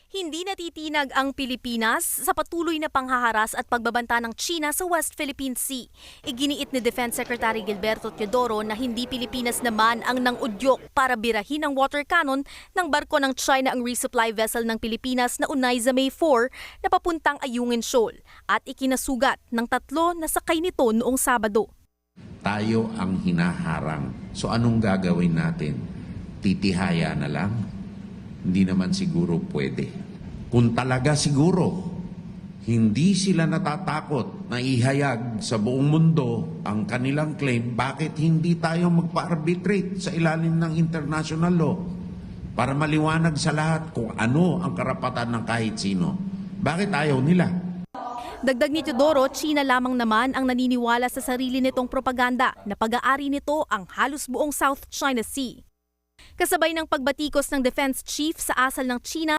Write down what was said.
Hindi natitinag ang Pilipinas sa patuloy na panghaharas at pagbabanta ng China sa West Philippine Sea. Iginiit ni Defense Secretary Gilberto Teodoro na hindi Pilipinas naman ang nangudyok para birahin ang water cannon ng barko ng China ang resupply vessel ng Pilipinas na unay sa May 4 na papuntang Ayungin Shoal at ikinasugat ng 3 na sakay nito noong Sabado. Tayo ang hinaharang. So anong gagawin natin? Titihaya na lang? Hindi naman siguro pwede. Kung talaga siguro, hindi sila natatakot na ihayag sa buong mundo ang kanilang claim, bakit hindi tayo magpa-arbitrate sa ilalim ng international law para maliwanag sa lahat kung ano ang karapatan ng kahit sino? Bakit ayaw nila? Dagdag ni Teodoro, China lamang naman ang naniniwala sa sarili nitong propaganda na pag-aari nito ang halos buong South China Sea. Kasabay ng pagbatikos ng Defense Chief sa asal ng China